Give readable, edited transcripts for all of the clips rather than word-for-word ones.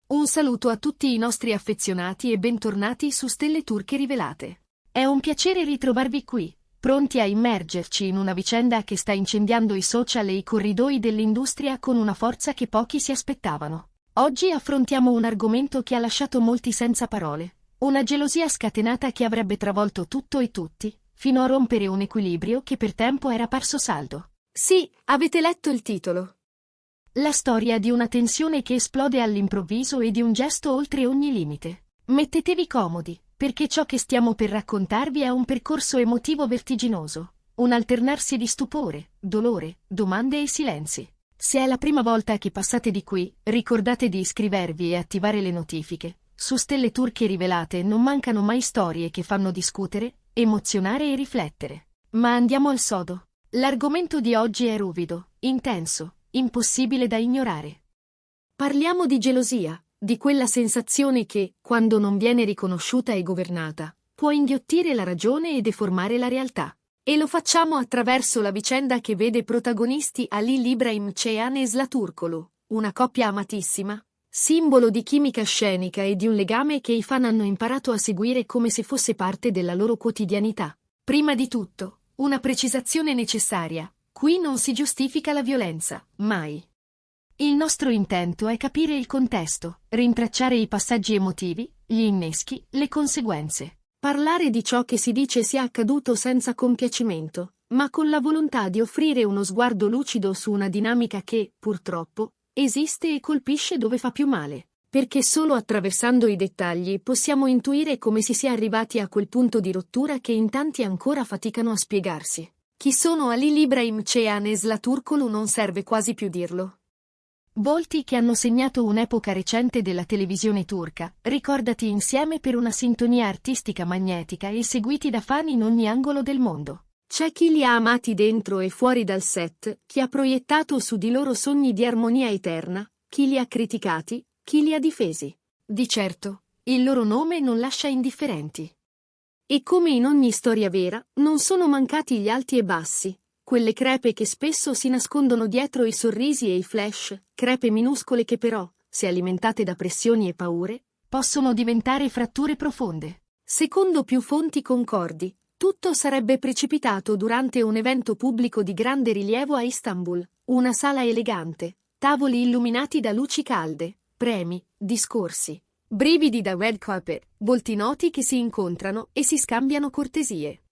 Un saluto a tutti i nostri affezionati e bentornati su Stelle Turche Rivelate. È un piacere ritrovarvi qui, pronti a immergerci in una vicenda che sta incendiando i social e i corridoi dell'industria con una forza che pochi si aspettavano. Oggi affrontiamo un argomento che ha lasciato molti senza parole, una gelosia scatenata che avrebbe travolto tutto e tutti, fino a rompere un equilibrio che per tempo era parso saldo. Sì, avete letto il titolo. La storia di una tensione che esplode all'improvviso e di un gesto oltre ogni limite. Mettetevi comodi, perché ciò che stiamo per raccontarvi è un percorso emotivo vertiginoso, un alternarsi di stupore, dolore, domande e silenzi. Se è la prima volta che passate di qui, ricordate di iscrivervi e attivare le notifiche. Su Stelle Turche Rivelate non mancano mai storie che fanno discutere, emozionare e riflettere. Ma andiamo al sodo. L'argomento di oggi è ruvido, intenso, impossibile da ignorare. Parliamo di gelosia, di quella sensazione che, quando non viene riconosciuta e governata, può inghiottire la ragione e deformare la realtà. E lo facciamo attraverso la vicenda che vede protagonisti Halil Ibrahim Ceyhan e Zlaturkoglu, una coppia amatissima, simbolo di chimica scenica e di un legame che i fan hanno imparato a seguire come se fosse parte della loro quotidianità. Prima di tutto, una precisazione necessaria. Qui non si giustifica la violenza, mai. Il nostro intento è capire il contesto, rintracciare i passaggi emotivi, gli inneschi, le conseguenze. Parlare di ciò che si dice sia accaduto senza compiacimento, ma con la volontà di offrire uno sguardo lucido su una dinamica che, purtroppo, esiste e colpisce dove fa più male. Perché solo attraversando i dettagli possiamo intuire come si sia arrivati a quel punto di rottura che in tanti ancora faticano a spiegarsi. Chi sono Halil Ibrahim Ceyhan e Zlaturkoglu non serve quasi più dirlo. Volti che hanno segnato un'epoca recente della televisione turca, ricordati insieme per una sintonia artistica magnetica e seguiti da fan in ogni angolo del mondo. C'è chi li ha amati dentro e fuori dal set, chi ha proiettato su di loro sogni di armonia eterna, chi li ha criticati, chi li ha difesi. Di certo, il loro nome non lascia indifferenti. E come in ogni storia vera, non sono mancati gli alti e bassi, quelle crepe che spesso si nascondono dietro i sorrisi e i flash, crepe minuscole che però, se alimentate da pressioni e paure, possono diventare fratture profonde. Secondo più fonti concordi, tutto sarebbe precipitato durante un evento pubblico di grande rilievo a Istanbul, una sala elegante, tavoli illuminati da luci calde, premi, discorsi. Brividi da red carpet, volti noti che si incontrano e si scambiano cortesie.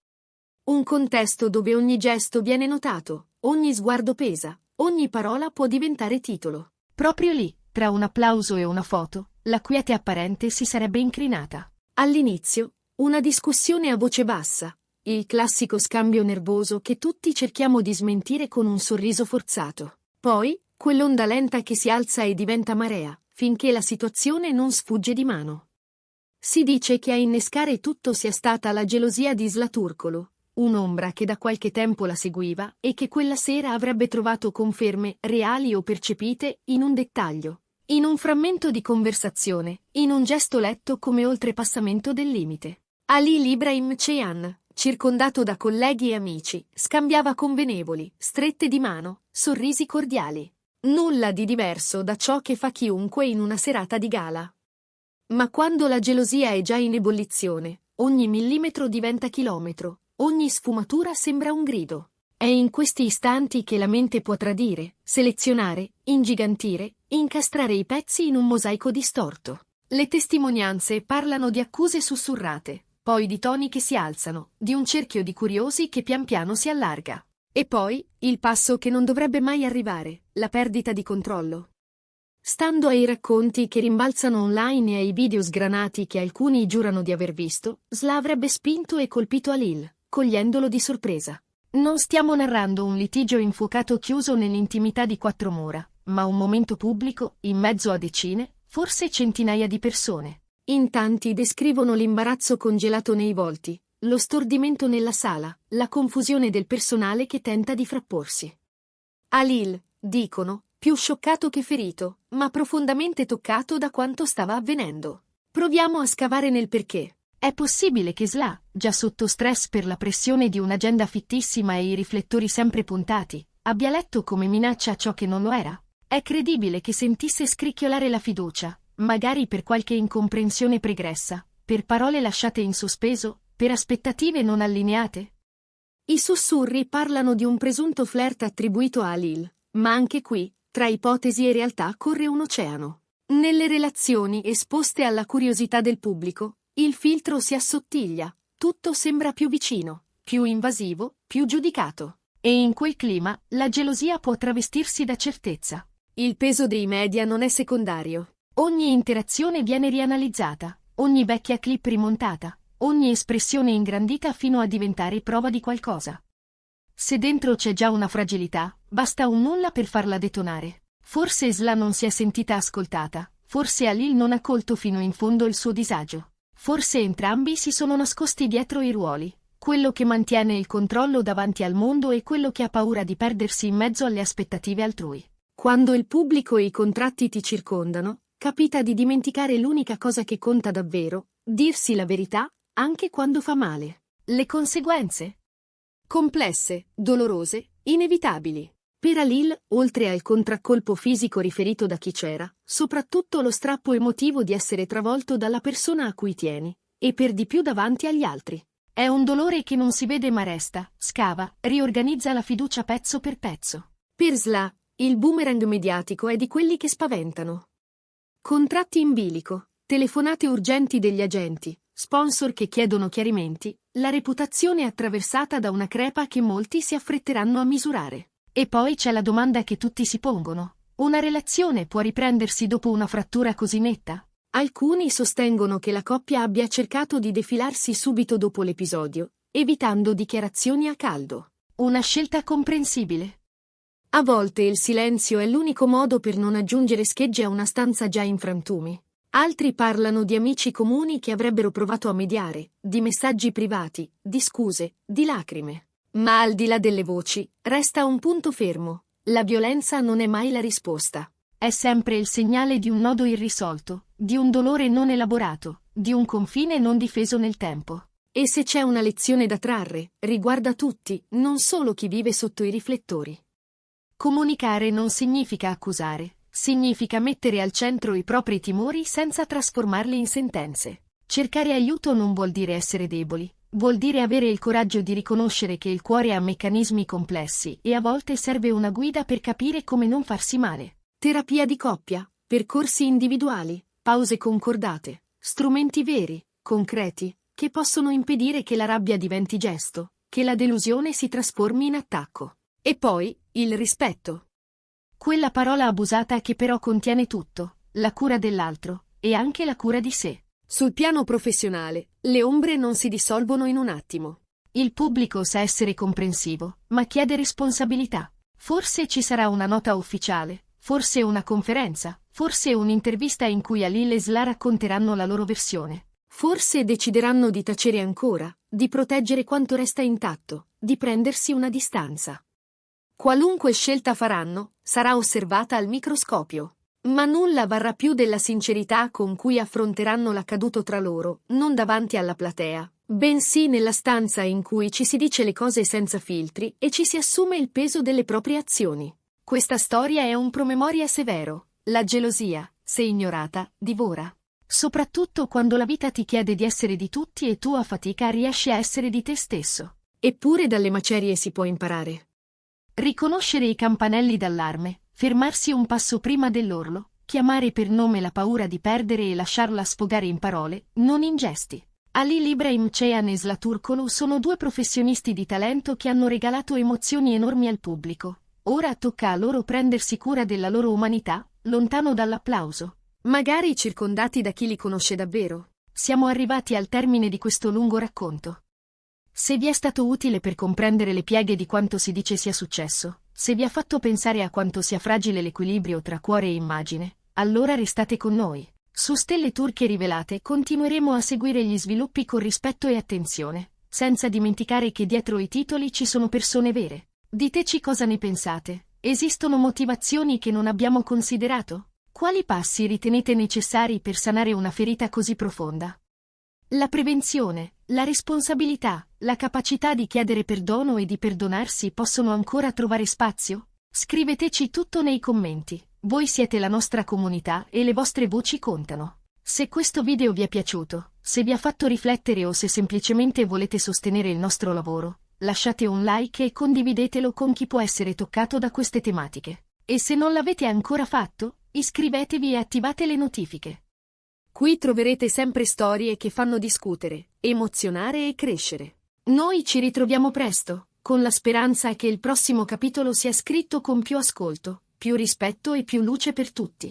Un contesto dove ogni gesto viene notato, ogni sguardo pesa, ogni parola può diventare titolo. Proprio lì, tra un applauso e una foto, la quiete apparente si sarebbe incrinata. All'inizio, una discussione a voce bassa, il classico scambio nervoso che tutti cerchiamo di smentire con un sorriso forzato. Poi, quell'onda lenta che si alza e diventa marea, finché la situazione non sfugge di mano. Si dice che a innescare tutto sia stata la gelosia di Zlaturkoglu, un'ombra che da qualche tempo la seguiva e che quella sera avrebbe trovato conferme reali o percepite in un dettaglio, in un frammento di conversazione, in un gesto letto come oltrepassamento del limite. Halil Ibrahim Ceyhan, circondato da colleghi e amici, scambiava convenevoli, strette di mano, sorrisi cordiali. Nulla di diverso da ciò che fa chiunque in una serata di gala. Ma quando la gelosia è già in ebollizione, ogni millimetro diventa chilometro, ogni sfumatura sembra un grido. È in questi istanti che la mente può tradire, selezionare, ingigantire, incastrare i pezzi in un mosaico distorto. Le testimonianze parlano di accuse sussurrate, poi di toni che si alzano, di un cerchio di curiosi che pian piano si allarga. E poi, il passo che non dovrebbe mai arrivare, la perdita di controllo. Stando ai racconti che rimbalzano online e ai video sgranati che alcuni giurano di aver visto, Zla avrebbe spinto e colpito Halil, cogliendolo di sorpresa. Non stiamo narrando un litigio infuocato chiuso nell'intimità di quattro mura, ma un momento pubblico, in mezzo a decine, forse centinaia di persone. In tanti descrivono l'imbarazzo congelato nei volti, lo stordimento nella sala, la confusione del personale che tenta di frapporsi. Halil, dicono, più scioccato che ferito, ma profondamente toccato da quanto stava avvenendo. Proviamo a scavare nel perché. È possibile che Zla, già sotto stress per la pressione di un'agenda fittissima e i riflettori sempre puntati, abbia letto come minaccia ciò che non lo era? È credibile che sentisse scricchiolare la fiducia, magari per qualche incomprensione pregressa, per parole lasciate in sospeso, per aspettative non allineate. I sussurri parlano di un presunto flirt attribuito a Lil, ma anche qui, tra ipotesi e realtà corre un oceano. Nelle relazioni esposte alla curiosità del pubblico, il filtro si assottiglia, tutto sembra più vicino, più invasivo, più giudicato. E in quel clima, la gelosia può travestirsi da certezza. Il peso dei media non è secondario. Ogni interazione viene rianalizzata, ogni vecchia clip rimontata, ogni espressione ingrandita fino a diventare prova di qualcosa. Se dentro c'è già una fragilità, basta un nulla per farla detonare. Forse Sla non si è sentita ascoltata, forse Halil non ha colto fino in fondo il suo disagio. Forse entrambi si sono nascosti dietro i ruoli, quello che mantiene il controllo davanti al mondo e quello che ha paura di perdersi in mezzo alle aspettative altrui. Quando il pubblico e i contratti ti circondano, capita di dimenticare l'unica cosa che conta davvero, dirsi la verità, anche quando fa male. Le conseguenze? Complesse, dolorose, inevitabili. Per Halil, oltre al contraccolpo fisico riferito da chi c'era, soprattutto lo strappo emotivo di essere travolto dalla persona a cui tieni, e per di più davanti agli altri. È un dolore che non si vede ma resta, scava, riorganizza la fiducia pezzo per pezzo. Per Sla, il boomerang mediatico è di quelli che spaventano. Contratti in bilico, telefonate urgenti degli agenti, sponsor che chiedono chiarimenti, la reputazione attraversata da una crepa che molti si affretteranno a misurare. E poi c'è la domanda che tutti si pongono. Una relazione può riprendersi dopo una frattura così netta? Alcuni sostengono che la coppia abbia cercato di defilarsi subito dopo l'episodio, evitando dichiarazioni a caldo. Una scelta comprensibile. A volte il silenzio è l'unico modo per non aggiungere schegge a una stanza già in frantumi. Altri parlano di amici comuni che avrebbero provato a mediare, di messaggi privati, di scuse, di lacrime. Ma al di là delle voci, resta un punto fermo. La violenza non è mai la risposta. È sempre il segnale di un nodo irrisolto, di un dolore non elaborato, di un confine non difeso nel tempo. E se c'è una lezione da trarre, riguarda tutti, non solo chi vive sotto i riflettori. Comunicare non significa accusare, significa mettere al centro i propri timori senza trasformarli in sentenze. Cercare aiuto non vuol dire essere deboli. Vuol dire avere il coraggio di riconoscere che il cuore ha meccanismi complessi e a volte serve una guida per capire come non farsi male. Terapia di coppia, percorsi individuali, pause concordate, strumenti veri, concreti, che possono impedire che la rabbia diventi gesto, che la delusione si trasformi in attacco. E poi, il rispetto. Quella parola abusata che però contiene tutto, la cura dell'altro, e anche la cura di sé. Sul piano professionale, le ombre non si dissolvono in un attimo. Il pubblico sa essere comprensivo, ma chiede responsabilità. Forse ci sarà una nota ufficiale, forse una conferenza, forse un'intervista in cui Halil e Sla racconteranno la loro versione. Forse decideranno di tacere ancora, di proteggere quanto resta intatto, di prendersi una distanza. Qualunque scelta faranno, sarà osservata al microscopio. Ma nulla varrà più della sincerità con cui affronteranno l'accaduto tra loro, non davanti alla platea, bensì nella stanza in cui ci si dice le cose senza filtri e ci si assume il peso delle proprie azioni. Questa storia è un promemoria severo. La gelosia, se ignorata, divora. Soprattutto quando la vita ti chiede di essere di tutti e tu a fatica riesci a essere di te stesso. Eppure dalle macerie si può imparare. Riconoscere i campanelli d'allarme, fermarsi un passo prima dell'orlo, chiamare per nome la paura di perdere e lasciarla sfogare in parole, non in gesti. Halil Ibrahim Ceyhan e Sla Turkoglu sono due professionisti di talento che hanno regalato emozioni enormi al pubblico. Ora tocca a loro prendersi cura della loro umanità, lontano dall'applauso. Magari circondati da chi li conosce davvero. Siamo arrivati al termine di questo lungo racconto. Se vi è stato utile per comprendere le pieghe di quanto si dice sia successo, se vi ha fatto pensare a quanto sia fragile l'equilibrio tra cuore e immagine, allora restate con noi. Su Stelle Turche Rivelate continueremo a seguire gli sviluppi con rispetto e attenzione, senza dimenticare che dietro i titoli ci sono persone vere. Diteci cosa ne pensate. Esistono motivazioni che non abbiamo considerato? Quali passi ritenete necessari per sanare una ferita così profonda? La prevenzione, la responsabilità, la capacità di chiedere perdono e di perdonarsi possono ancora trovare spazio? Scriveteci tutto nei commenti. Voi siete la nostra comunità e le vostre voci contano. Se questo video vi è piaciuto, se vi ha fatto riflettere o se semplicemente volete sostenere il nostro lavoro, lasciate un like e condividetelo con chi può essere toccato da queste tematiche. E se non l'avete ancora fatto, iscrivetevi e attivate le notifiche. Qui troverete sempre storie che fanno discutere, emozionare e crescere. Noi ci ritroviamo presto, con la speranza che il prossimo capitolo sia scritto con più ascolto, più rispetto e più luce per tutti.